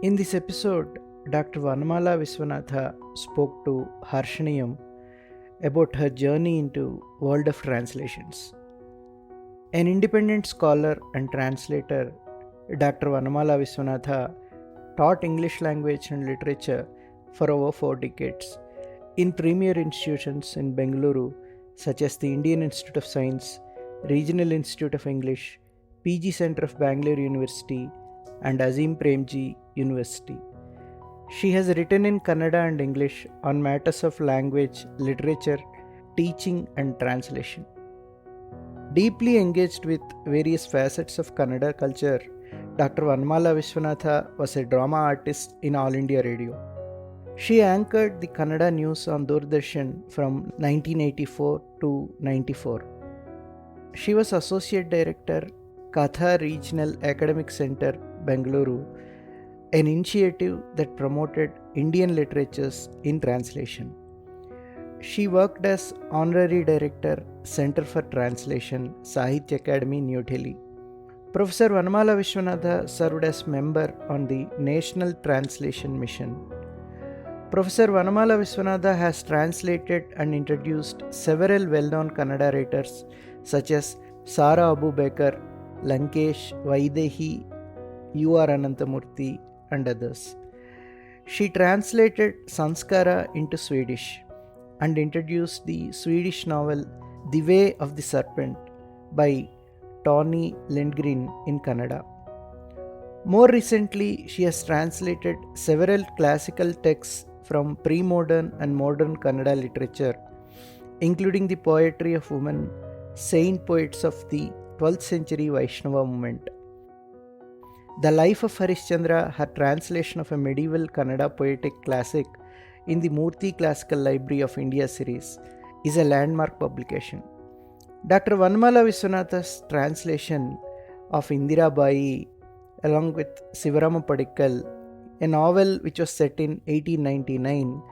In this episode, Dr. Vanamala Viswanatha spoke to Harshaneeyam about her journey into world of translations. An independent scholar and translator, Dr. Vanamala Viswanatha taught English language and literature for over 4 decades in premier institutions in Bengaluru such as the Indian Institute of Science, Regional Institute of English, PG Centre of Bangalore University, and Azim Premji University. She has written in Kannada and English on matters of language, literature, teaching, and translation. Deeply engaged with various facets of Kannada culture, Dr. Vanamala Viswanatha was a drama artist in All India Radio. She anchored the Kannada news on Doordarshan from 1984 to 94. She was Associate Director, Katha Regional Academic Centre, Bengaluru, an initiative that promoted Indian literatures in translation. She worked as Honorary Director, Centre for Translation, Sahitya Akademi, New Delhi. Professor Vanamala Viswanatha served as member on the National Translation Mission. Professor Vanamala Viswanatha has translated and introduced several well-known Kannada writers such as Sara Abu Bakar, Lankesh, Vaidehi, U.R. Ananthamurthy, and others. She translated Sanskara into Swedish and introduced the Swedish novel The Way of the Serpent by Tony Lindgren in Kannada. More recently, she has translated several classical texts from pre-modern and modern Kannada literature, including the poetry of women, saint poets of the 12th century Vaishnava movement. The Life of Harishchandra, her translation of a medieval Kannada poetic classic in the Murthy Classical Library of India series, is a landmark publication. Dr. Vanamala Viswanatha's translation of Indira Bai, along with Sivarama Padikkal, a novel which was set in 1899,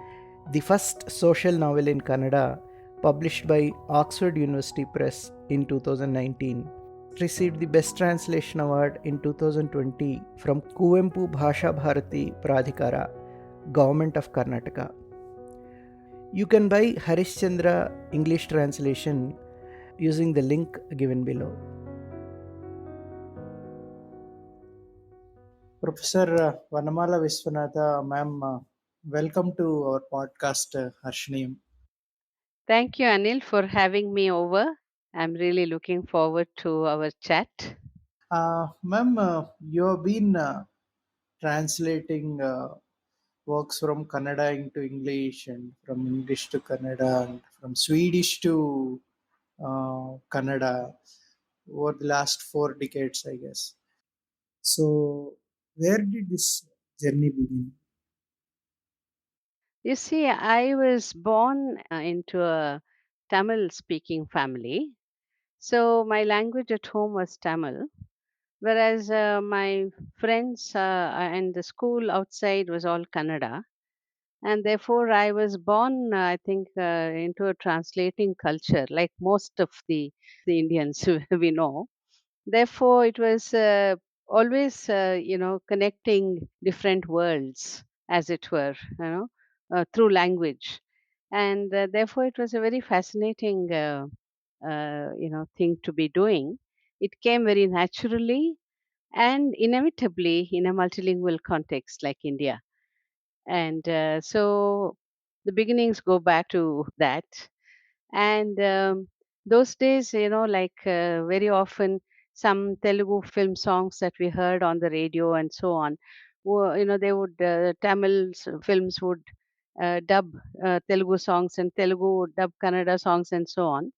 the first social novel in Kannada, published by Oxford University Press in 2019, received the Best Translation Award in 2020 from Kuvempu Bhasha Bharati Pradhikara, Government of Karnataka. You can buy Harishchandra English translation using the link given below. Professor Vanamala Viswanatha, ma'am, welcome to our podcast, Harshaneeyam. Thank you, Anil, for having me over. I'm really looking forward to our chat. Ma'am, you have been translating works from Kannada into English and from English to Kannada and from Swedish to Kannada over the last 4 decades, I guess. So, where did this journey begin? You see, I was born into a Tamil speaking family. So my language at home was Tamil, whereas my friends and the school outside was all Kannada. And therefore, I was born, I think, into a translating culture, like most of the Indians we know. Therefore, it was always, connecting different worlds, as it were, through language. And therefore, it was a very fascinating, thing to be doing. It came very naturally and inevitably in a multilingual context like India. And so the beginnings go back to that. And those days, very often some Telugu film songs that we heard on the radio and so on, they would, Tamil films would dub Telugu songs and Telugu would dub Kannada songs and so on.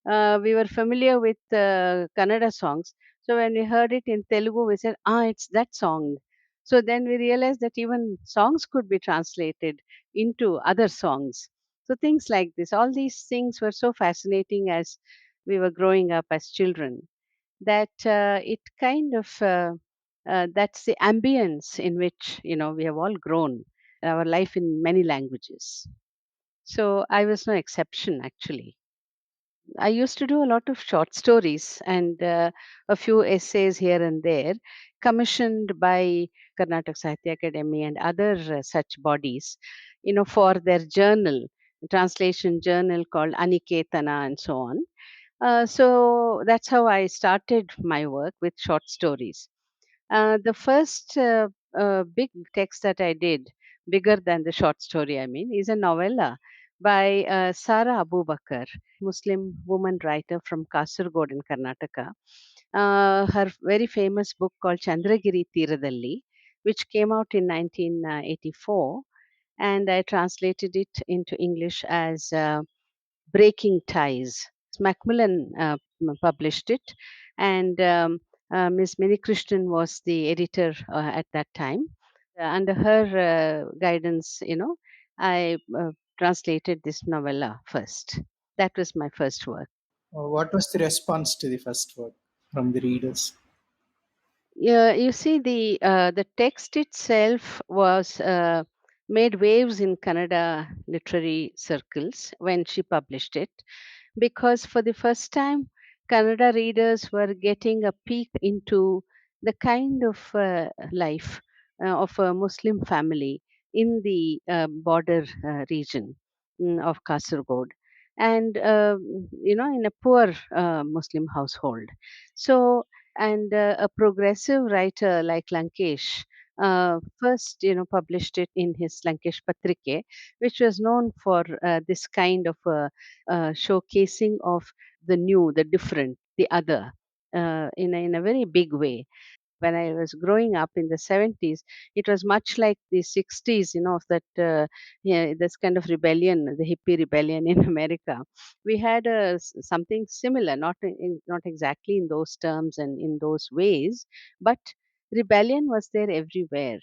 We were familiar with Kannada songs. So when we heard it in Telugu, we said, it's that song. So then we realized that even songs could be translated into other songs. So things like this, all these things were so fascinating as we were growing up as children that it kind of that's the ambience in which we have all grown our life in many languages. So I was no exception actually. I used to do a lot of short stories and a few essays here and there, commissioned by Karnataka Sahitya Akademi and other such bodies, for their journal, translation journal called Aniketana and so on. So that's how I started my work with short stories. The first big text that I did, bigger than the short story, I mean, is a novella by Sara Abubakar, Muslim woman writer from Kasargod in Karnataka. Her very famous book called Chandragiri Tiradalli, which came out in 1984, and I translated it into English as Breaking Ties. Macmillan published it, and Miss Mini Krishnan was the editor at that time. Under her guidance, I translated this novella first. That was my first work. What was the response to the first work from the readers? Yeah, you see, the text itself was made waves in Kannada literary circles when she published it, because for the first time, Kannada readers were getting a peek into the kind of life of a Muslim family in the border region of Kasargod, and in a poor Muslim household. So, and a progressive writer like Lankesh first, published it in his Lankesh Patrike, which was known for this kind of showcasing of the new, the different, the other, in a very big way. When I was growing up in the 70s, it was much like the 60s, of that, yeah, this kind of rebellion, the hippie rebellion in America. We had something similar, not exactly in those terms and in those ways, but rebellion was there everywhere.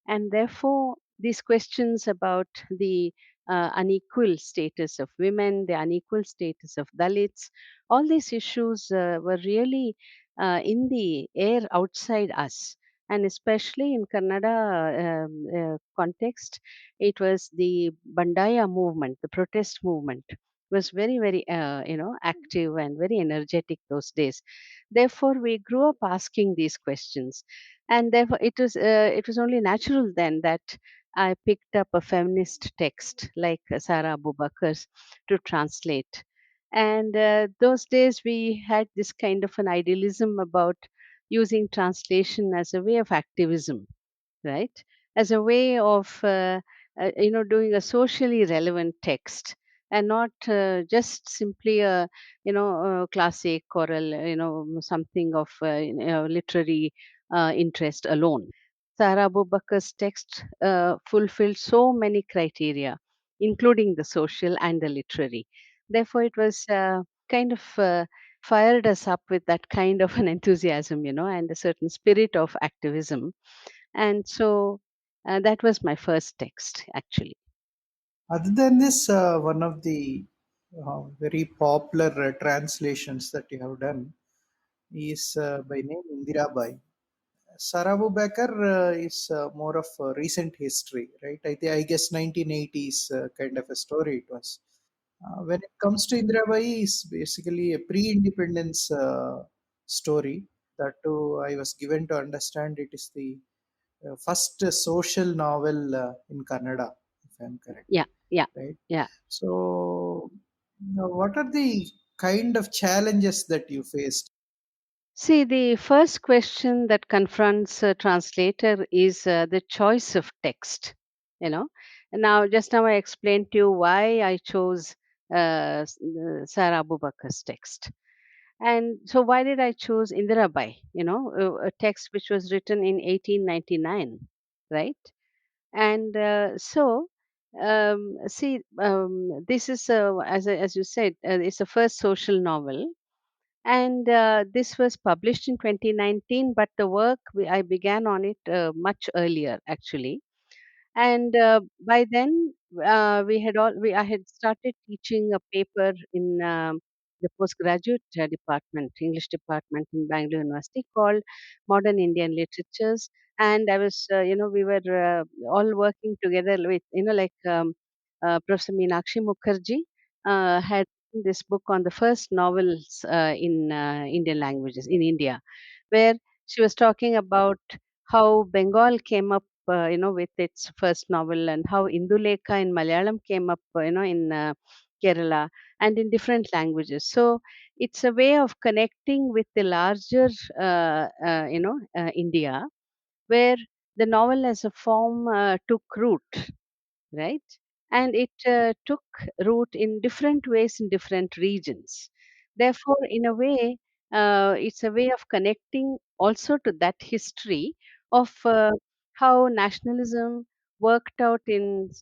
And therefore, these questions about the unequal status of women, the unequal status of Dalits, all these issues were really in the air outside us. And especially in Kannada context, it was the Bandaya movement, the protest movement was very, very, active and very energetic those days. Therefore, we grew up asking these questions, and therefore it was only natural then that I picked up a feminist text like Sarah Abubakar's to translate. And those days we had this kind of an idealism about using translation as a way of activism, right? As a way of doing a socially relevant text, and not just simply a classic or something of literary interest alone. Sarah Abubakar's text fulfilled so many criteria, including the social and the literary. Therefore, it was kind of fired us up with that kind of an enthusiasm, and a certain spirit of activism. And so that was my first text, actually. Other than this, one of the very popular translations that you have done is by name Indira Bai. Sarabu Becker is more of a recent history, right? I guess 1980s kind of a story it was. When it comes to Indira Bai, it's basically a pre-independence story. That too, I was given to understand it is the first social novel in Kannada, if I'm correct, Yeah, yeah, right? yeah. So, now what are the kind of challenges that you faced? See, the first question that confronts a translator is the choice of text. You know, just now I explained to you why I chose Sarah Abubakar's text. And so, why did I choose Indira Bai? A text which was written in 1899, right? And see, this is, as you said, it's the first social novel, and this was published in 2019. But the work I began on it much earlier, actually. And by then, I had started teaching a paper in the postgraduate department, English department in Bangalore University, called Modern Indian Literatures. And I was, we were all working together with, like Professor Meenakshi Mukherjee had written this book on the first novels in Indian languages in India, where she was talking about how Bengal came up, with its first novel, and how Indulekha in Malayalam came up, in Kerala and in different languages. So it's a way of connecting with the larger, India, where the novel as a form took root, right? And it took root in different ways in different regions. Therefore, in a way, it's a way of connecting also to that history of how nationalism worked out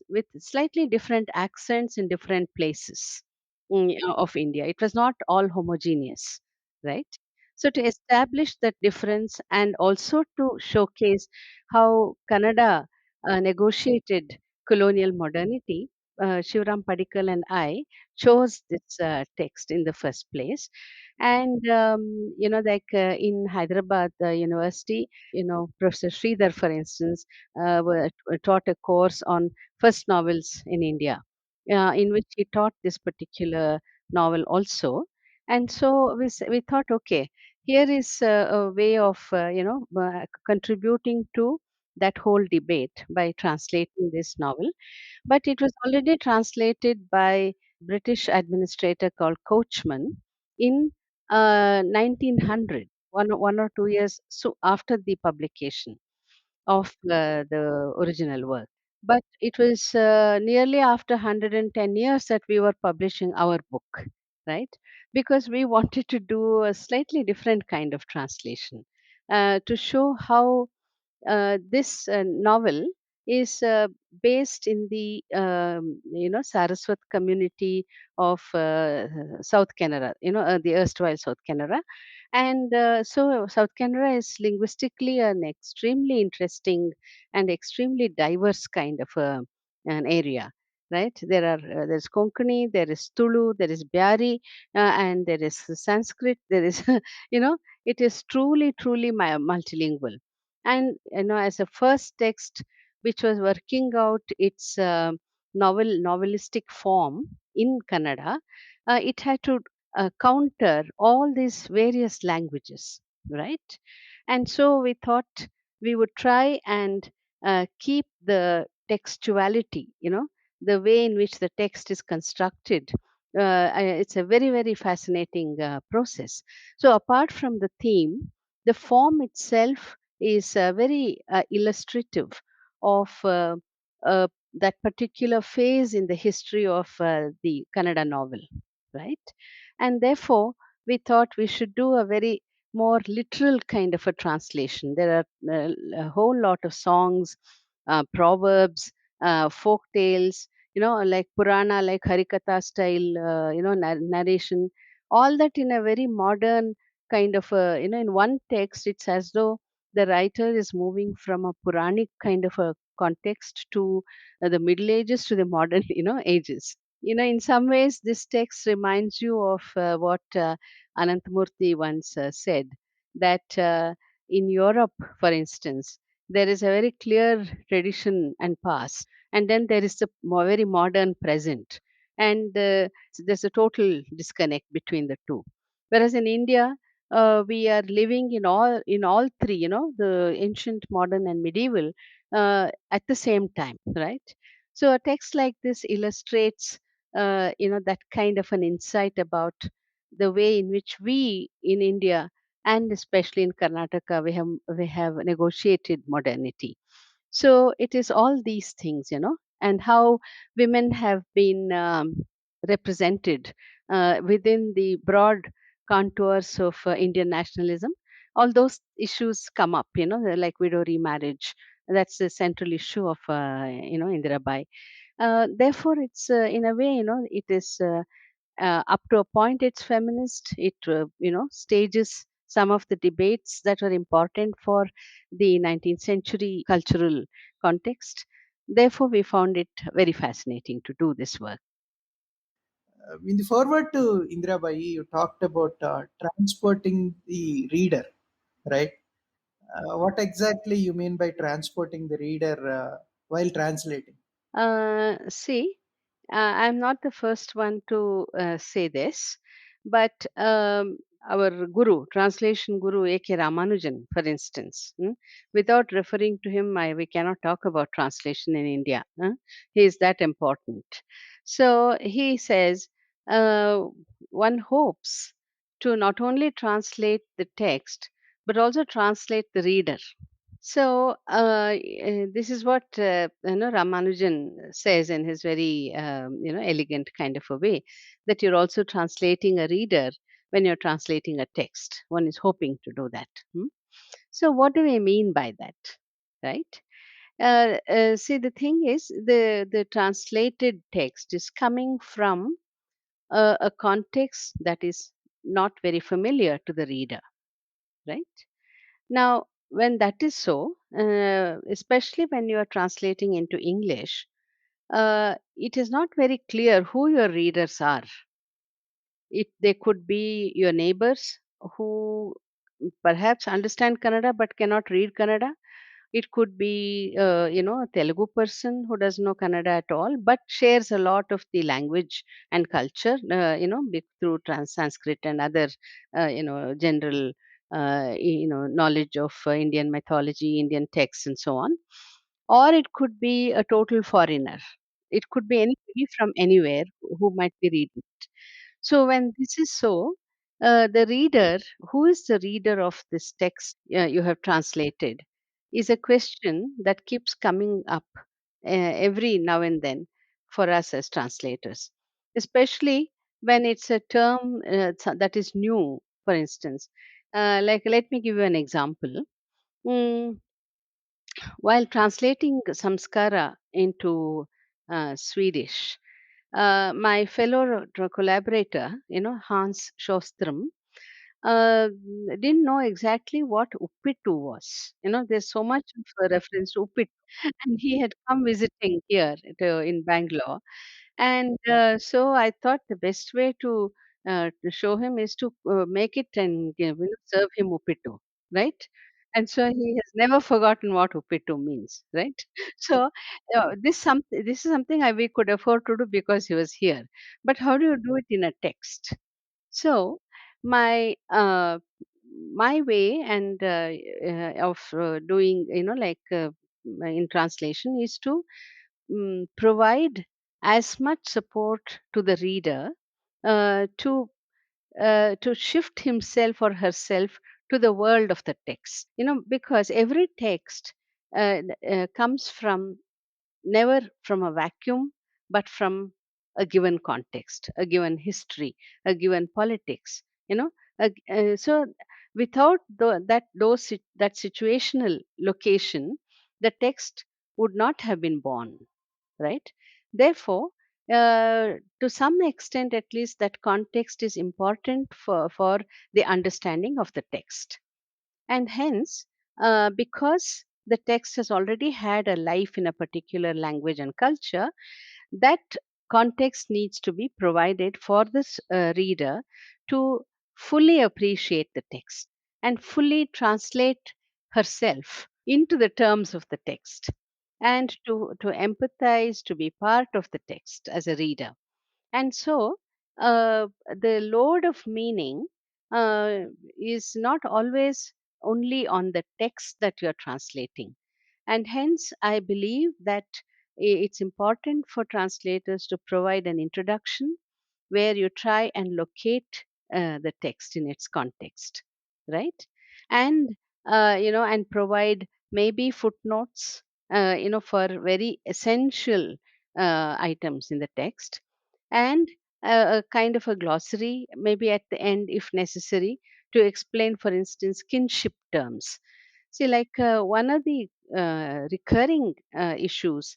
with slightly different accents in different places of India. It was not all homogeneous, right? So to establish that difference and also to showcase how Kannada negotiated colonial modernity, Shivram Padikkal and I chose this text in the first place. And, in Hyderabad University, Professor Sridhar, for instance, taught a course on first novels in India, in which he taught this particular novel also. And so we thought, okay, here is a way of, contributing to that whole debate by translating this novel. But it was already translated by British administrator called Coachman in 1900, one or 2 years so after the publication of the original work. But it was nearly after 110 years that we were publishing our book, right? Because we wanted to do a slightly different kind of translation to show how this novel is based in the Saraswat community of South Canara, the erstwhile South Canara, and so South Canara is linguistically an extremely interesting and extremely diverse kind of an area. Right, there's Konkani, there is Tulu, there is Byari, and there is Sanskrit. There is, it is truly multilingual. And as a first text which was working out its novelistic form in Kannada, it had to counter all these various languages, right? And so we thought we would try and keep the textuality, the way in which the text is constructed. It's a very fascinating process. So apart from the theme, the form itself is very illustrative of that particular phase in the history of the Kannada novel, right? And therefore, we thought we should do a very more literal kind of a translation. There are a whole lot of songs, proverbs, folk tales, like Purana, like Harikatha style, narration, all that in a very modern kind of a, in one text, it's as though the writer is moving from a Puranic kind of a context to the Middle Ages to the modern, ages. In some ways, this text reminds you of what Ananthamurthy once said, that in Europe, for instance, there is a very clear tradition and past, and then there is a very modern present, and there's a total disconnect between the two. Whereas in India, we are living in all three, the ancient, modern, and medieval, at the same time, right? So a text like this illustrates, that kind of an insight about the way in which we in India and especially in Karnataka we have negotiated modernity. So it is all these things, and how women have been represented within the broad contours of Indian nationalism. All those issues come up, like widow remarriage. That's the central issue of, Indira Bai. Therefore, it's in a way, it is up to a point, it's feminist. It, stages some of the debates that were important for the 19th century cultural context. Therefore, we found it very fascinating to do this work. In the forward to Indira Bai, you talked about transporting the reader, right? What exactly you mean by transporting the reader while translating? See, I'm not the first one to say this, but our guru, translation guru A.K. Ramanujan, for instance, without referring to him, we cannot talk about translation in India. He is that important. So he says, uh, one hopes to not only translate the text, but also translate the reader. So this is what Ramanujan says in his very elegant kind of a way, that you're also translating a reader when you're translating a text. One is hoping to do that. So what do we mean by that, right? See, the thing is, the translated text is coming from a context that is not very familiar to the reader, right? Now, when that is so, especially when you are translating into English, it is not very clear who your readers are. They could be your neighbors who perhaps understand Kannada but cannot read Kannada. It could be, a Telugu person who doesn't know Kannada at all, but shares a lot of the language and culture, through Sanskrit and other, general, knowledge of Indian mythology, Indian texts, and so on. Or it could be a total foreigner. It could be anybody from anywhere who might be reading it. So when this is so, the reader, who is the reader of this text you have translated, is a question that keeps coming up every now and then for us as translators, especially when it's a term that is new, for instance. Like, let me give you an example. Mm, while translating samskara into Swedish, my fellow collaborator, Hans Shostrom, uh, didn't know exactly what Uppittu was. There's so much of a reference to Uppittu, and he had come visiting here in Bangalore, and so I thought the best way to show him is to make it and serve him Uppittu, right? And so he has never forgotten what Uppittu means, right? So this is something we could afford to do because he was here. But how do you do it in a text? So my my way and of doing, in translation, is to provide as much support to the reader to shift himself or herself to the world of the text. Because every text comes from never from a vacuum, but from a given context, a given history, a given politics. You know, so without that situational location, the text would not have been born, right? Therefore, to some extent, at least, that context is important for the understanding of the text. And hence, because the text has already had a life in a particular language and culture, that context needs to be provided for this reader to fully appreciate the text and fully translate herself into the terms of the text, and to empathize, to be part of the text as a reader. And so, the load of meaning uh, is not always only on the text that you're translating. And hence, I believe that it's important for translators to provide an introduction where you try and locate the text in its context, right? And and provide maybe footnotes, for very essential items in the text, and a kind of a glossary, maybe at the end, if necessary, to explain, for instance, kinship terms. See, like, one of the recurring issues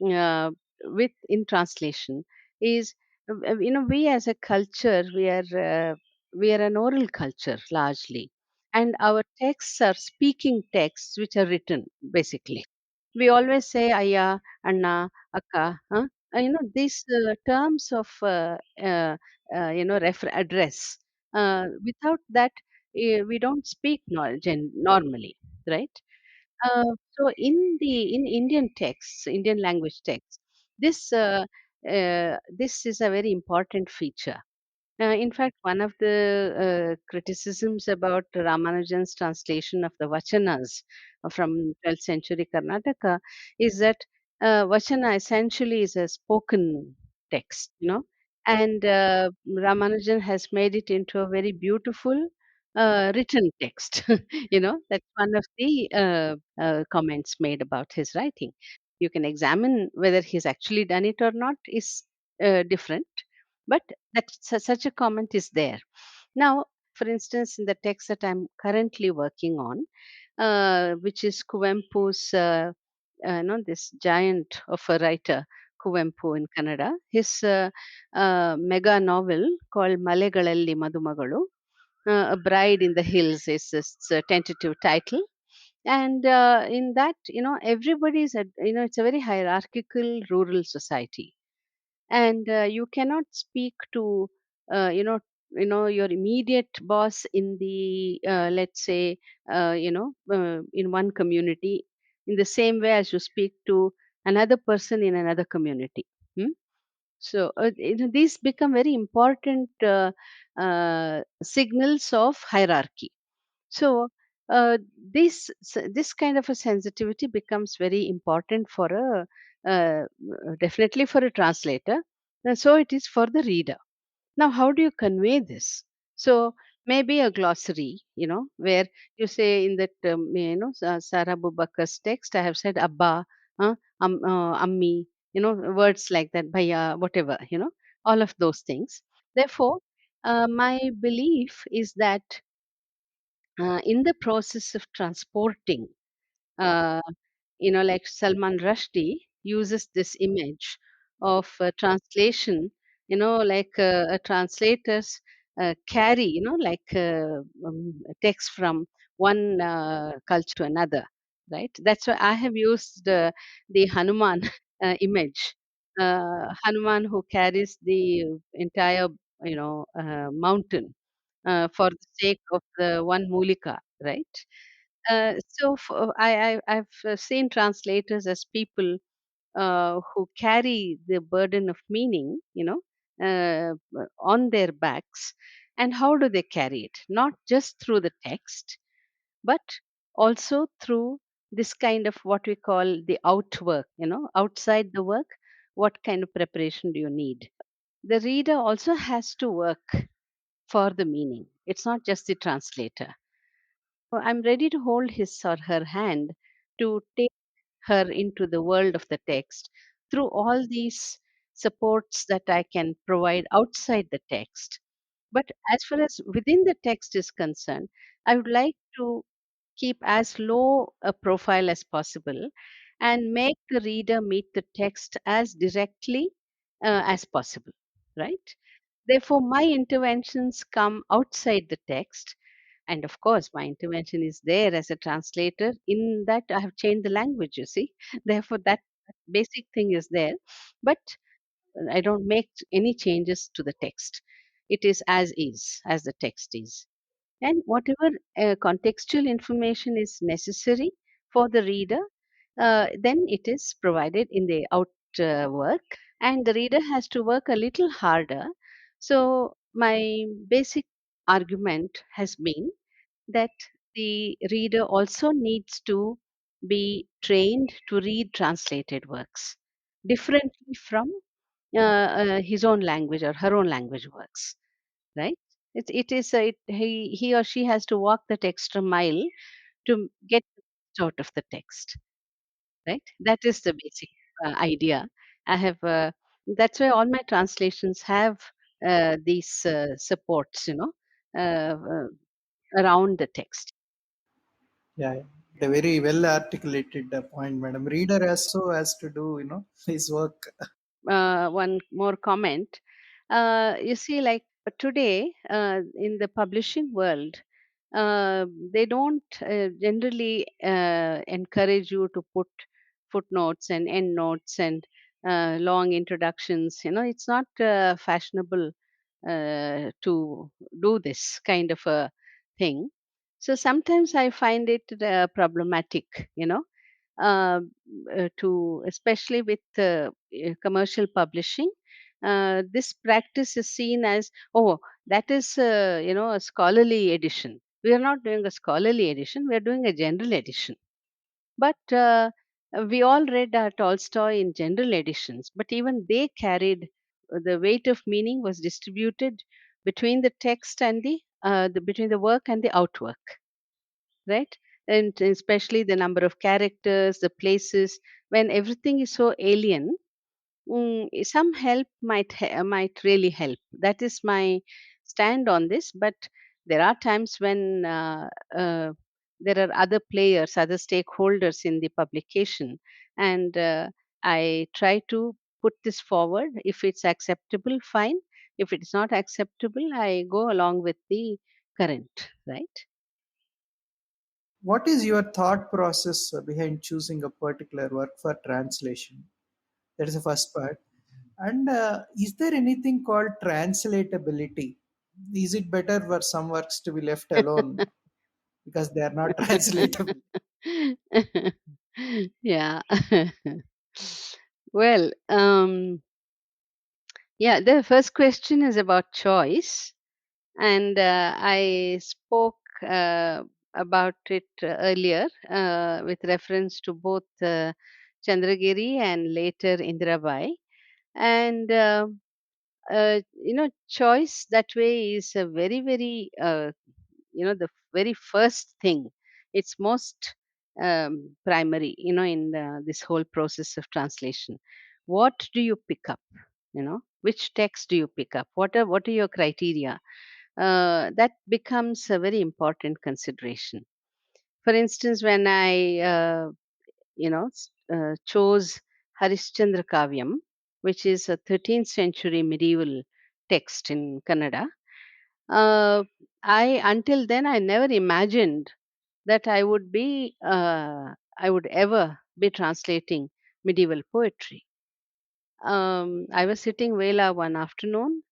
uh, with in translation is, we as a culture, we are an oral culture largely, and our texts are speaking texts which are written basically. We always say "Aya," "Anna," "Akka." Huh? These terms of address. Without that, we don't speak normally, right? So in Indian texts, Indian language texts, this. this is a very important feature. In fact, one of the criticisms about Ramanujan's translation of the Vachanas from 12th century Karnataka is that Vachana essentially is a spoken text, and Ramanujan has made it into a very beautiful written text. That's one of the comments made about his writing. You can examine whether he's actually done it or not is different, but such a comment is there. Now, for instance, in the text that I'm currently working on, which is Kuvempu's, this giant of a writer, Kuvempu in Kannada, his mega novel called Malegalalli Madumagalu, A Bride in the Hills is this tentative title. And in that, everybody's, it's a very hierarchical rural society, and you cannot speak to uh, you know your immediate boss in the, let's say, in one community in the same way as you speak to another person in another community. Hmm? So these become very important signals of hierarchy. So this kind of a sensitivity becomes very important for a, definitely for a translator, and so it is for the reader. Now, how do you convey this? So maybe a glossary, where you say in that, Sarah Bubakar's text, I have said Abba, Ammi, words like that, Bhaiya, whatever, all of those things. Therefore, my belief is that in the process of transporting, uh, like Salman Rushdie uses this image of translation, like translators carry, like text from one culture to another, right? That's why I have used the Hanuman image. Hanuman who carries the entire, mountain for the sake of the one mulika, right? I've seen translators as people who carry the burden of meaning, on their backs. And how do they carry it? Not just through the text, but also through this kind of what we call the outwork, outside the work. What kind of preparation do you need? The reader also has to work for the meaning. It's not just the translator. So I'm ready to hold his or her hand to take her into the world of the text through all these supports that I can provide outside the text. But as far as within the text is concerned, I would like to keep as low a profile as possible and make the reader meet the text as directly as possible, right? Therefore, my interventions come outside the text. And of course, my intervention is there as a translator, in that I have changed the language, you see. Therefore, that basic thing is there. But I don't make any changes to the text. It is, as the text is. And whatever contextual information is necessary for the reader, then it is provided in the outwork, and the reader has to work a little harder. So, my basic argument has been that the reader also needs to be trained to read translated works differently from his own language or her own language works, right? It is he or she has to walk that extra mile to get out of the text, right? That is the basic idea. I have That's why all my translations have these supports, around the text. Yeah, yeah. A very well articulated point, madam. Reader also has to do, his work. One more comment. You see, like today in the publishing world, they don't generally encourage you to put footnotes and endnotes and long introductions. It's not fashionable to do this kind of a thing. So sometimes I find it problematic, uh, to especially with commercial publishing. This practice is seen as, oh, that is a scholarly edition. We are not doing a scholarly edition, we are doing a general edition. But we all read Tolstoy in general editions, but even they carried the weight of meaning was distributed between the text and the between the work and the outwork, right? And especially the number of characters, the places, when everything is so alien, some help might really help. That is my stand on this. But there are times when there are other players, other stakeholders in the publication, and I try to put this forward. If it's acceptable, fine. If it's not acceptable, I go along with the current, right? What is your thought process behind choosing a particular work for translation? That is the first part. And is there anything called translatability? Is it better for some works to be left alone because they are not translatable? Yeah. Well, yeah, the first question is about choice. And I spoke about it earlier with reference to both Chandragiri and later Indirabai. And choice that way is a very, very the very first thing. It's most primary, in this whole process of translation. What do you pick up? Which text do you pick up? What are your criteria? That becomes a very important consideration. For instance, when I chose Harishchandra Kavyam, which is a 13th century medieval text in Kannada. uh, I until then I never imagined that I would ever be translating medieval poetry. I was sitting Vela one afternoon,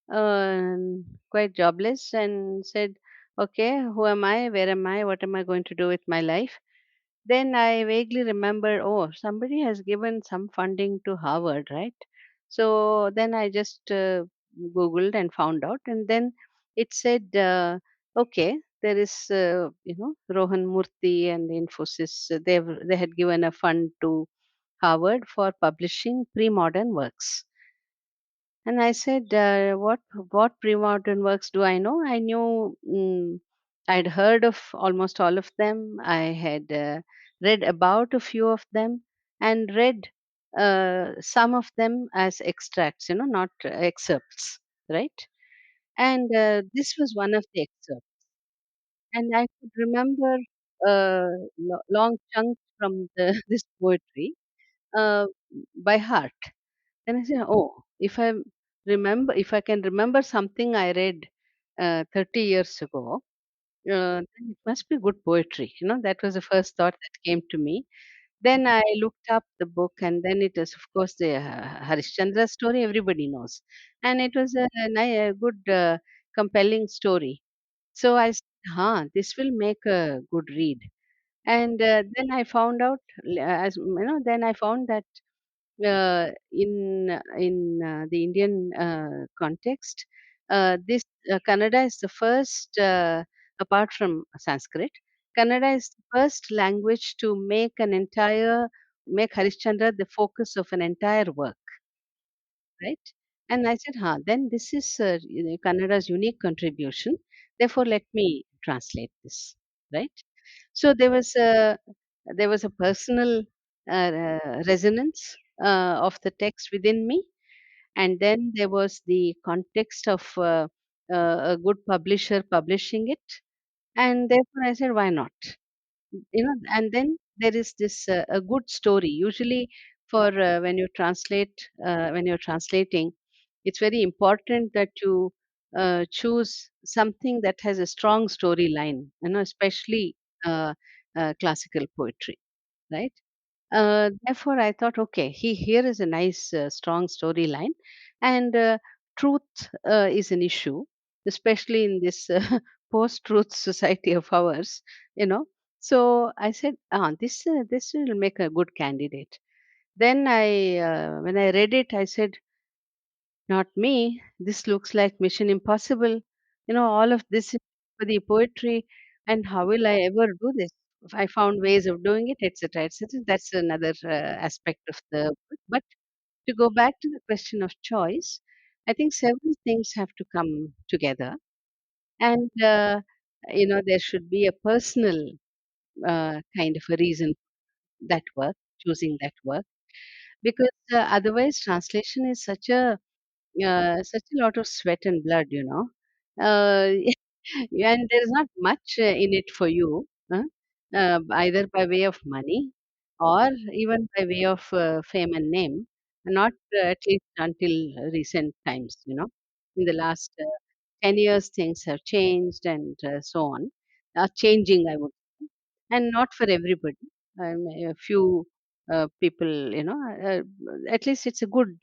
quite jobless, and said, "Okay, who am I? Where am I? What am I going to do with my life?" Then I vaguely remember, oh, somebody has given some funding to Harvard, right? So then I just Googled and found out, and then it said, okay, there is, Rohan Murthy and Infosys. They had given a fund to Harvard for publishing pre-modern works. And I said, what pre-modern works do I know? I knew, I'd heard of almost all of them. I had read about a few of them and read some of them as extracts, not excerpts, right? And this was one of the excerpts. And I could remember long chunks from this poetry uh, by heart. Then I said, "Oh, if I can remember something I read 30 years ago, then it must be good poetry." That was the first thought that came to me. Then I looked up the book, and then it is, of course, the Harishchandra story everybody knows, and it was a good, compelling story. So I said, this will make a good read." And then I found out, then I found that in the Indian context, this Kannada is the first, apart from Sanskrit, Kannada is the first language to make Harishchandra the focus of an entire work, right? And I said, then this is Kannada's unique contribution. Therefore, let me translate this, right? So there was a personal resonance of the text within me, and then there was the context of a good publisher publishing it, and therefore I said, why not? And then there is this a good story. Usually, for when you're translating, it's very important that you choose something that has a strong storyline. Especially uh, classical poetry, right? Therefore, I thought, okay, here is a nice, strong storyline, and truth is an issue, especially in this post-truth society of ours. You know, So I said, this will make a good candidate. Then when I read it, I said, not me. This looks like Mission Impossible. All of this is for the poetry, and how will I ever do this? I found ways of doing it, etc., etc. That's another aspect of the book. But to go back to the question of choice, I think several things have to come together, and there should be a personal kind of a reason that work, choosing that work, because otherwise translation is such a lot of sweat and blood, and there's not much in it for you, either by way of money or even by way of fame and name. Not at least until recent times, In the last 10 years, things have changed and so on. Are changing, I would, and not for everybody. A few people, at least it's a good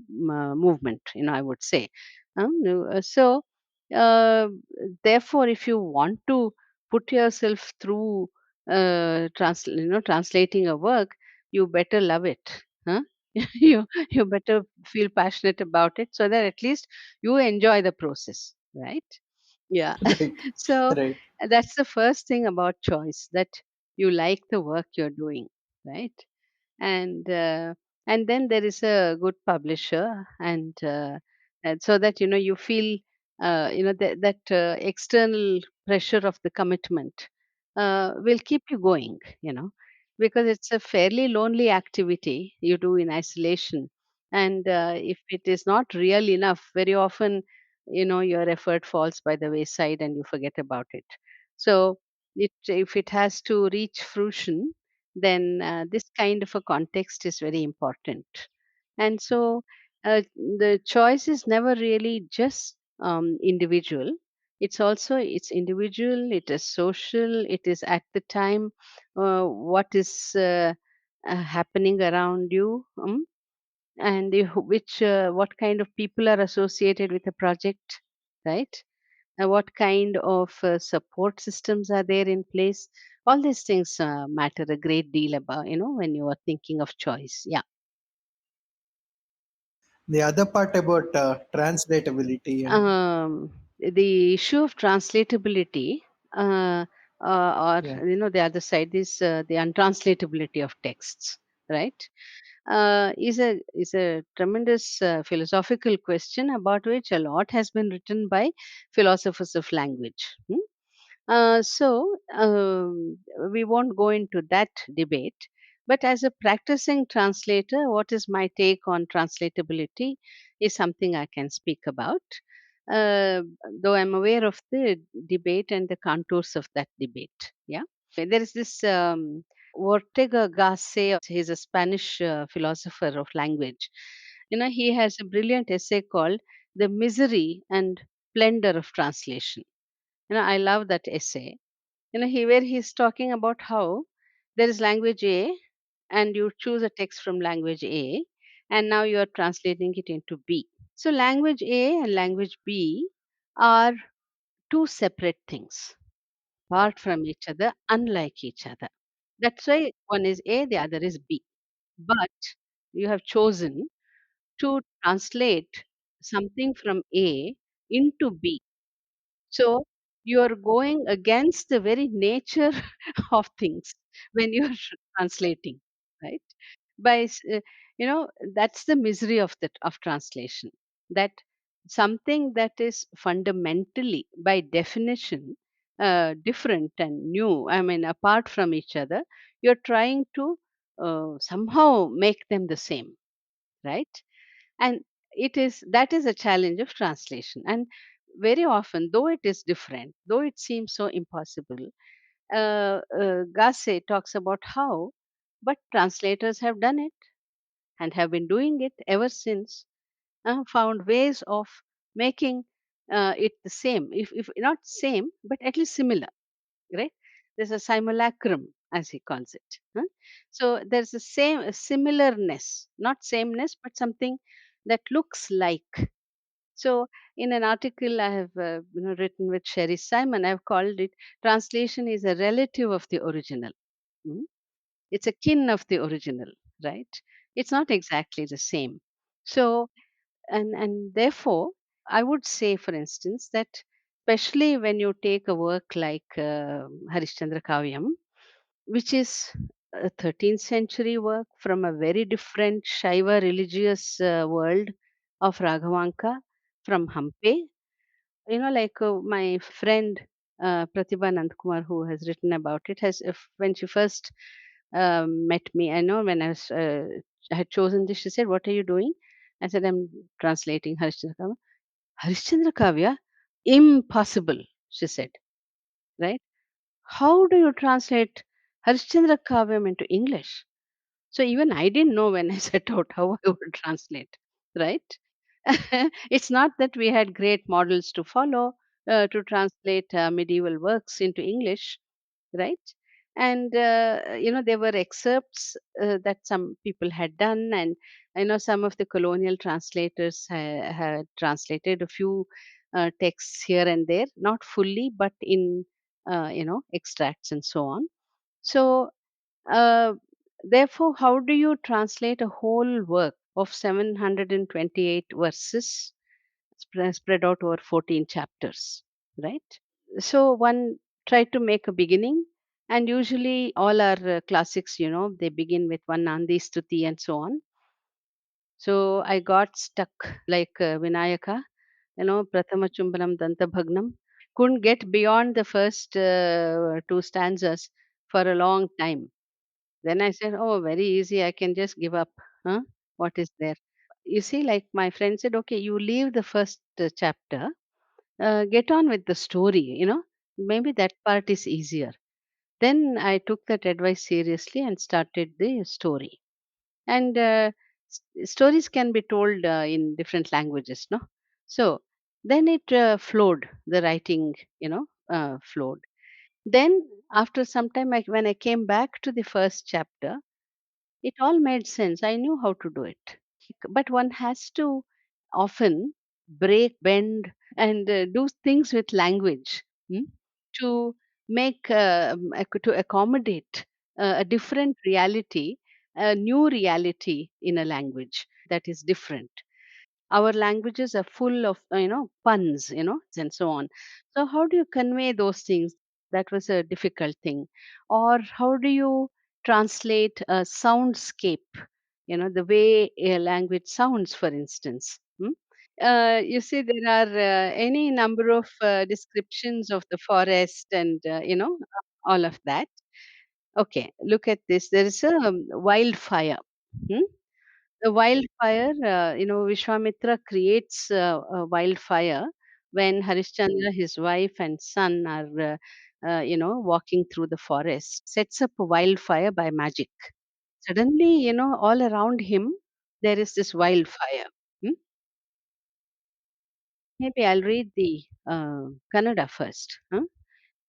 movement, I would say. So, uh, therefore, if you want to put yourself through, translating a work, you better love it. Huh? You better feel passionate about it so that at least you enjoy the process, right? Yeah. Right, So right. that's the first thing about choice, that you like the work you're doing, right? and uh, and then there is a good publisher, and so that you feel that external pressure of the commitment will keep you going, because it's a fairly lonely activity you do in isolation, and if it is not real enough, very often your effort falls by the wayside and you forget about it. So if it has to reach fruition, then this kind of a context is very important. And so the choice is never really just individual. It's individual, it is social, it is at the time what is happening around you, and which what kind of people are associated with a project, right? What kind of support systems are there in place? All these things matter a great deal about, when you are thinking of choice. Yeah. The other part about translatability and The issue of translatability, uh, yeah, or the other side is the untranslatability of texts, right? Is a tremendous philosophical question about which a lot has been written by philosophers of language. We won't go into that debate. But as a practicing translator, what is my take on translatability is something I can speak about, uh, though I'm aware of the debate and the contours of that debate. Yeah. There is this Ortega Gasset, he's a Spanish philosopher of language. He has a brilliant essay called The Misery and Splendor of Translation. I love that essay. Where he's talking about how there is language A, and you choose a text from language A, and now you are translating it into B. So language A and language B are two separate things, apart from each other, unlike each other. That's why one is A, the other is B. But you have chosen to translate something from A into B. So you are going against the very nature of things when you're translating, right? By that's the misery of translation. That something that is fundamentally, by definition, different and new. I mean, apart from each other, you're trying to somehow make them the same, right? And that is a challenge of translation. And very often, though it is different, though it seems so impossible, Gasse talks about how, but translators have done it and have been doing it ever since, found ways of making it the same, if not same, but at least similar, right? There's a simulacrum, as he calls it. So there's a similarness, not sameness, but something that looks like. So, in an article I have written with Sherry Simon, I've called it translation is a relative of the original. Mm? It's a kin of the original, right? It's not exactly the same. So, and therefore, I would say, for instance, that especially when you take a work like Harishchandra Kavyam, which is a 13th century work from a very different Shaiva religious world of Raghavanka from Hampe. Like my friend Pratibha Nandkumar, who has written about it, when she first met me, I know when I had chosen this, she said, "What are you doing?" I said, "I'm translating Harishchandra Kavya." Harishchandra Kavya? Impossible, she said, right? How do you translate Harishchandra Kavyam into English? So even I didn't know when I set out how I would translate, right? It's not that we had great models to follow to translate medieval works into English, right? And there were excerpts that some people had done, and I know some of the colonial translators had translated a few texts here and there, not fully, but in extracts and so on. So uh, therefore, how do you translate a whole work of 728 verses spread out over 14 chapters, right? So one tried to make a beginning, and usually all our classics, they begin with one Nandi Stuti and so on. So I got stuck like Vinayaka, Prathama Chumbanam Danta Bhagnam. Couldn't get beyond the first two stanzas for a long time. Then I said, "Oh, very easy. I can just give up. Huh? What is there?" You see, like my friend said, "Okay, you leave the first chapter, get on with the story. Maybe that part is easier." Then I took that advice seriously and started the story. And stories can be told in different languages, no? So then it flowed. The writing, flowed. Then after some time, when I came back to the first chapter, it all made sense. I knew how to do it. But one has to often break, bend, and do things with language, to make, to accommodate a different reality, a new reality in a language that is different. Our languages are full of puns, and so on. So how do you convey those things? That was a difficult thing. Or how do you translate a soundscape, the way a language sounds, for instance? You see, there are any number of descriptions of the forest and all of that. Okay, look at this. There is a wildfire. hmm? The wildfire, Vishwamitra creates a wildfire when Harishchandra, his wife and son are, walking through the forest, sets up a wildfire by magic. Suddenly, all around him, there is this wildfire. Hmm? Maybe I'll read the Kannada first. Huh?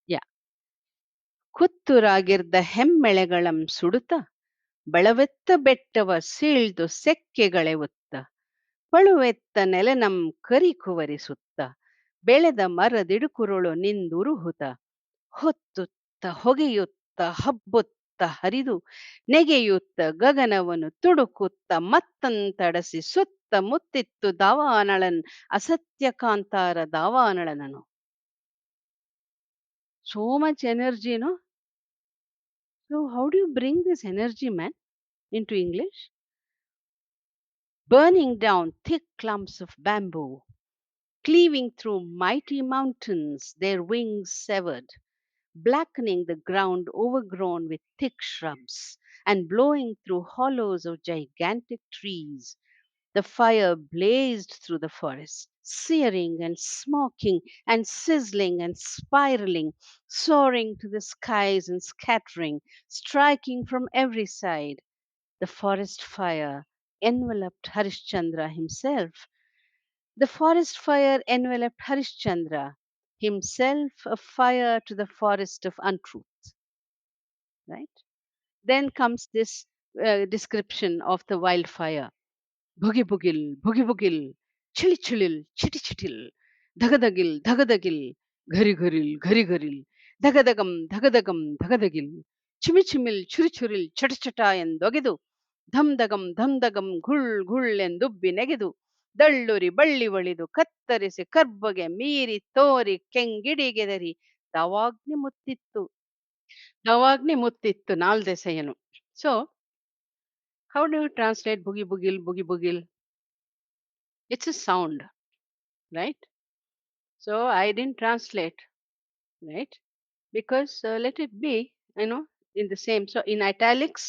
Yeah. ಕುತ್ತುರಾಗಿರ್ದ ಹೆಮ್ಮೆಳೆಗಳಂ ಸುಡುತ್ತ ಬಳವೆತ್ತ ಬೆಟ್ಟವ ಸೀಳ್ದು ಸೆಕ್ಕೆಗಳೆವುತ್ತ ಪಳುವೆತ್ತ ನೆಲನಂ ಕರಿಕುವರಿಸುತ್ತ ಬೆಳೆದ ಮರದಿಡುಕುರುಳು ನಿಂದುರುಹುತ ಹೊತ್ತುತ್ತ ಹೊಗೆಯುತ್ತ ಹಬ್ಬುತ್ತ ಹರಿದು ನೆಗೆಯುತ್ತ ಗಗನವನ್ನು ತುಡುಕುತ್ತ ಮತ್ತಂತಡಸಿ ಸುತ್ತ ಮುತ್ತಿತ್ತು ದಾವಾನಳನ್ ಅಸತ್ಯ Kantara ದಾವಾನಳನನು. So much energy, So how do you bring this energy, man, into English? Burning down thick clumps of bamboo, cleaving through mighty mountains, their wings severed, blackening the ground overgrown with thick shrubs, and blowing through hollows of gigantic trees. The fire blazed through the forest, searing and smoking and sizzling and spiraling, soaring to the skies and scattering, striking from every side. The forest fire enveloped Harishchandra himself. The forest fire enveloped Harishchandra, himself a fire to the forest of untruth, right? Then comes this description of the wildfire. Boogie boogil, chili chilil, chitty chitil, dhagadagil, dhagadagil, ghari gharil, ghari gharil, dhagadagam, dhagadagil, chimi chimil, churi churil, chata chata ಎಂದೊಗೆದು ಧಮ್ದಗಂ ಧಮ್ದಗಂ ಘುಳ್ ಘುಳ್ ಎಂದುಬ್ಬಿ ನೆಗೆದು ದಳ್ಳುರಿ ಬಳ್ಳಿ ಒಳಿದು ಕತ್ತರಿಸಿ ಕರ್ಬಗೆ ಮೀರಿ ತೋರಿ ಕೆಂಗಿಡಿಗೆದರಿ ದವಾಗ್ನಿ ಮುತ್ತಿತ್ತು ದವಾಗ್ನಿ ಮುತ್ತಿತ್ತು ನಾಲ್ದೆಸೆಯನು. So, how do you translate boogie boogil, boogie boogil? It's a sound, right? So I didn't translate, right? Because let it be, in the same. So in italics,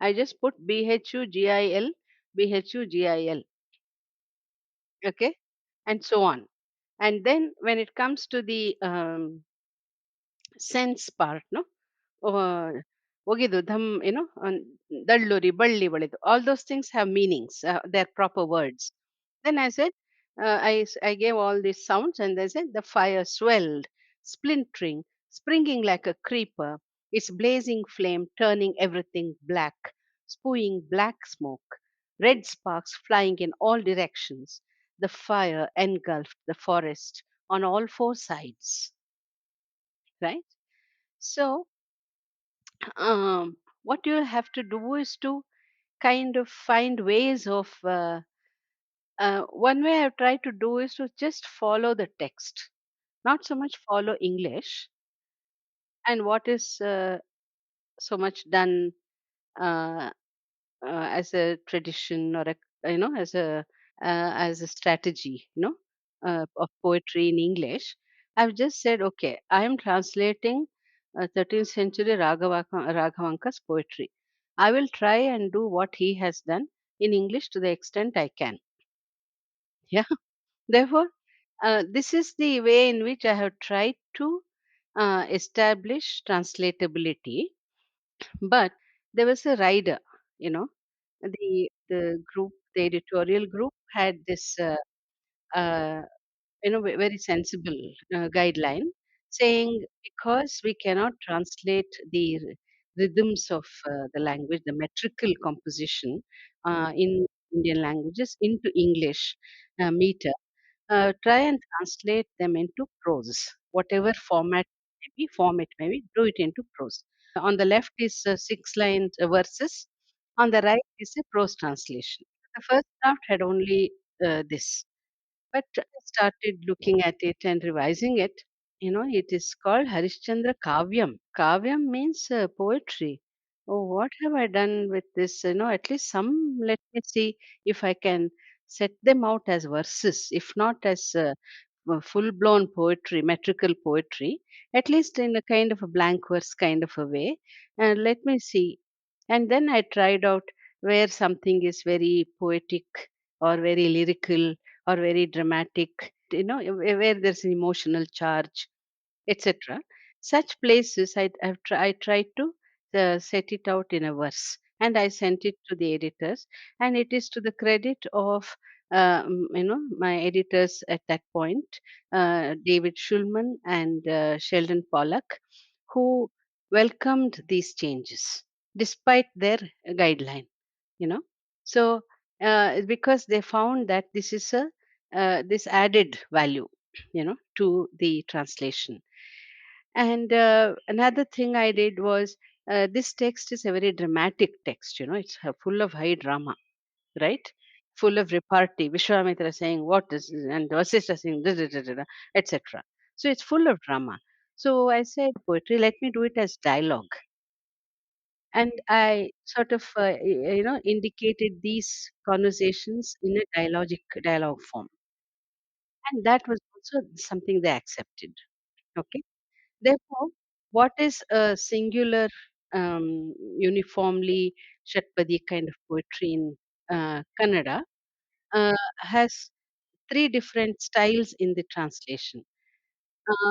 I just put BHUGIL, BHUGIL, okay, and so on. And then when it comes to the sense part, no, uh, ಒಗೆದು ಧಮ್ ದಳ್ಳೂರಿ ಬಳ್ಳಿ ಬಳಿದು all those things have meanings, they're proper words. Then I said, I gave all these sounds and I said, the fire swelled, splintering, springing like a creeper, its blazing flame turning everything black, spewing black smoke, red sparks flying in all directions. The fire engulfed the forest on all four sides, right? So, what you'll have to do is to kind of find ways of one way I've tried to do is to just follow the text, not so much follow English and what is so much done uh, as a tradition or as a strategy, of poetry in English. I've just said, okay, I am translating 13th century Raghavanka's poetry. I will try and do what he has done in English to the extent I can. Yeah. Therefore, this is the way in which I have tried to establish translatability. But there was a rider, you know, the group, the editorial group had this, very sensible guideline saying because we cannot translate the rhythms of the language, the metrical composition in Indian languages into English meter, try and translate them into prose, whatever form it may be, do it into prose. On the left is six line verses, on the right is a prose translation. The first draft had only this, but I started looking at it and revising it. It is called Harishchandra Kavyam. Kavyam means poetry. Oh, what have I done with this? At least some, let me see if I can set them out as verses, if not as full blown poetry, metrical poetry, at least in a kind of a blank verse kind of a way. And let me see. And then I tried out where something is very poetic or very lyrical or very dramatic, where there's an emotional charge, etc. Such places I tried to set it out in a verse and I sent it to the editors. And it is to the credit of my editors at that point, David Schulman and Sheldon Pollack, who welcomed these changes despite their guideline. You know, so because they found that this is a this added value, to the translation. And another thing I did was, this text is a very dramatic text, it's full of high drama, right? Full of repartee. Vishwamitra saying, what is this? And Vasishtha saying, da, da, da, da, da, etc. So it's full of drama. So I said, poetry, let me do it as dialogue. And I sort of, indicated these conversations in a dialogue form. And that was also something they accepted. Okay. Therefore, what is a singular, uniformly Shatpadi kind of poetry in Kannada has three different styles in the translation.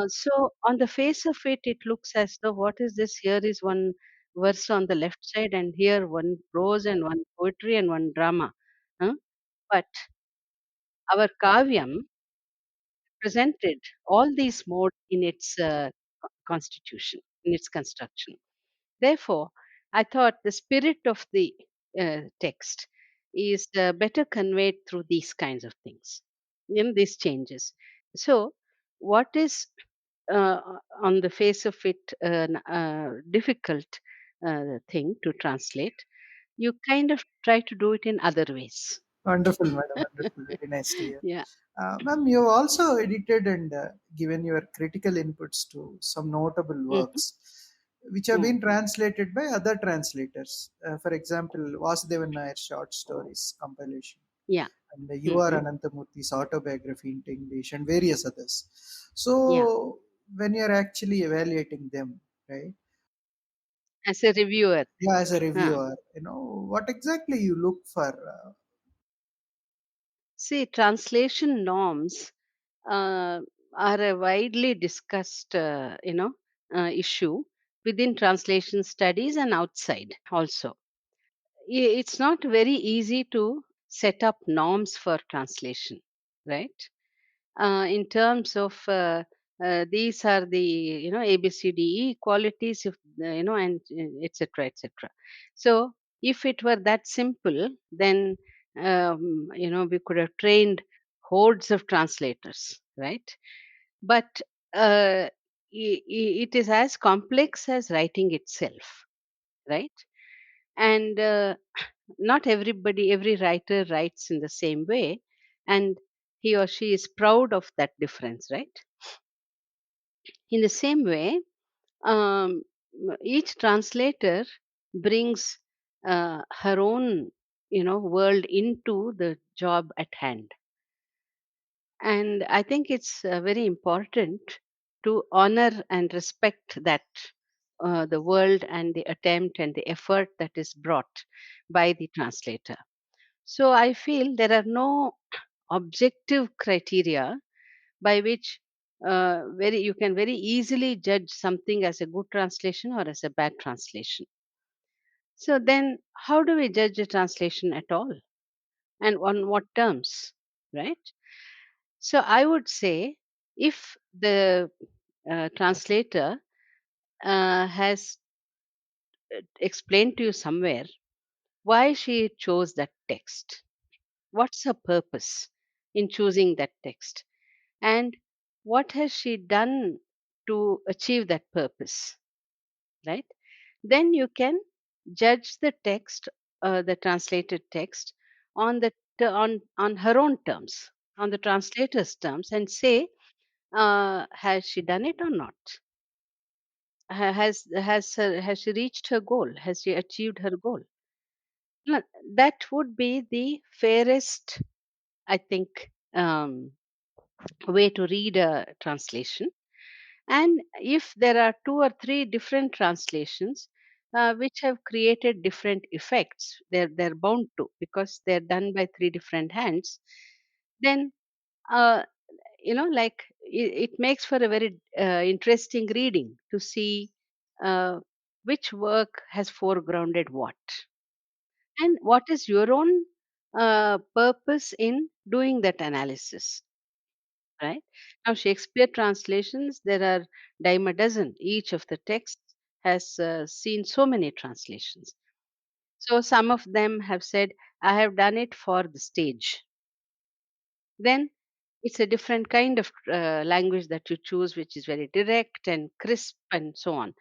So, on the face of it, it looks as though what is this? Here is one verse on the left side, and here one prose and one poetry and one drama. Huh? But our kavyam presented all these modes in its constitution, in its construction. Therefore, I thought the spirit of the text is better conveyed through these kinds of things. these changes. So, what is uh, on the face of it difficult thing to translate, you kind of try to do it in other ways. Wonderful, madam. Wonderful. Very nice to hear. Yeah. Ma'am, you have also edited and given your critical inputs to some notable Hmm. works which have Mm. been translated by other translators. For example, Vasudevan Nair's short stories compilation Yeah. and U R Hmm. Anantamurthy's autobiography into English and various others. Yeah. So, when you're actually evaluating them, right? As a reviewer. Yeah, as a Huh. reviewer, what exactly you look for. See, translation norms uh, are a widely discussed, issue within translation studies and outside also. It's not very easy to set up norms for translation, right? In terms of these are the ABCDE qualities, if and etc. etc. So if it were that simple, then we could have trained hordes of translators, right? But it is as complex as writing itself, right? And not every writer writes in the same way, and he or she is proud of that difference, right? In the same way, um, each translator brings her own world into the job at hand, and I think it's very important to honor and respect that the world and the attempt and the effort that is brought by the translator. So I feel there are no objective criteria by which very you can very easily judge something as a good translation or as a bad translation. So then, how do we judge a translation at all, and on what terms, right? So I would say if the translator has explained to you somewhere why she chose that text, what's her purpose in choosing that text, and what has she done to achieve that purpose, right? Then you can judge the text, the translated text, on on her own terms, on the translator's terms, and say, has she done it or not? Has she reached her goal? Has she achieved her goal? No, that would be the fairest, I think, way to read a translation. And if there are two or three different translations which have created different effects, they're bound to, because they're done by three different hands. Then uh, it makes for a very interesting reading to see uh, which work has foregrounded what, and what is your own purpose in doing that analysis, right? Now, Shakespeare translations, there are dime a dozen. Each of the texts has seen so many translations. So, some of them have said, I have done it for the stage. Then it's a different kind of language that you choose, which is very direct and crisp and so on.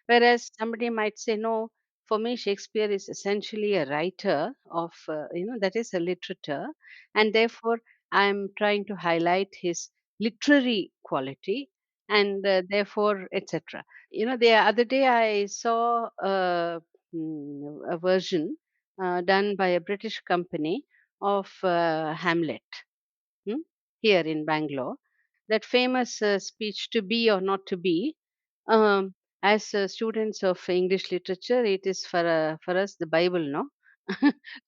Whereas somebody might say, no, for me, Shakespeare is essentially a writer of, that is a literature. And therefore, I'm trying to highlight his literary quality, and therefore, etc. The other day I saw a version done by a British company of Hamlet, hmm, here in Bangalore. That famous speech, to be or not to be. Um, as students of English literature, it is for us the Bible, no?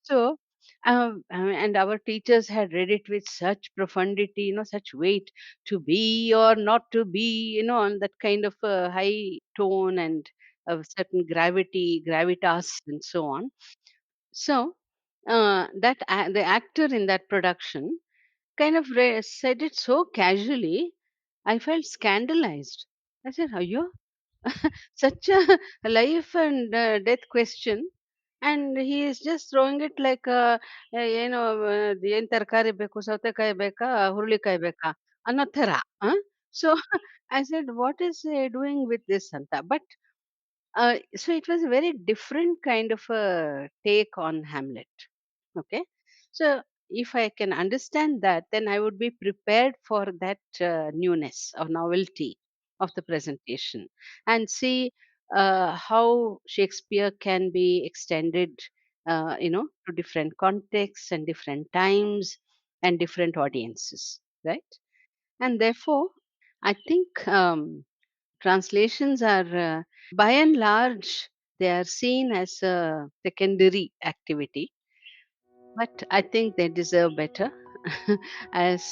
So, and our teachers had read it with such profundity, such weight, to be or not to be, on that kind of high tone and a certain gravity, gravitas, and so on. So, the actor in that production kind of said it so casually, I felt scandalized. I said, "Are you such a life and death question?" and he is just throwing it like, ಏನು ಏನ್ ತರಕಾರಿ ಬೇಕು, ಸೌತೆಕಾಯಿ ಬೇಕಾ, ಹುರುಳಿಕಾಯಿ ಬೇಕಾ ಅನ್ನೋ ಥರ. So I said what is doing with this ಅಂತ. But so it was a very different kind of a take on Hamlet. Okay. So if I can understand that, then I would be prepared for that newness or novelty of the presentation and see how Shakespeare can be extended, to different contexts and different times and different audiences, right? And therefore, I think translations are, by and large, they are seen as a secondary activity, but I think they deserve better as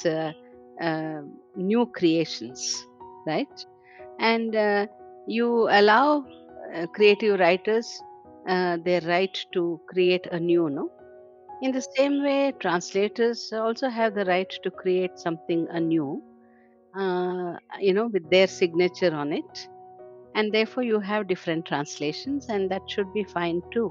new creations, right? And you allow creative writers their right to create a new, no? In the same way, translators also have the right to create something anew, with their signature on it, and therefore you have different translations, and that should be fine too.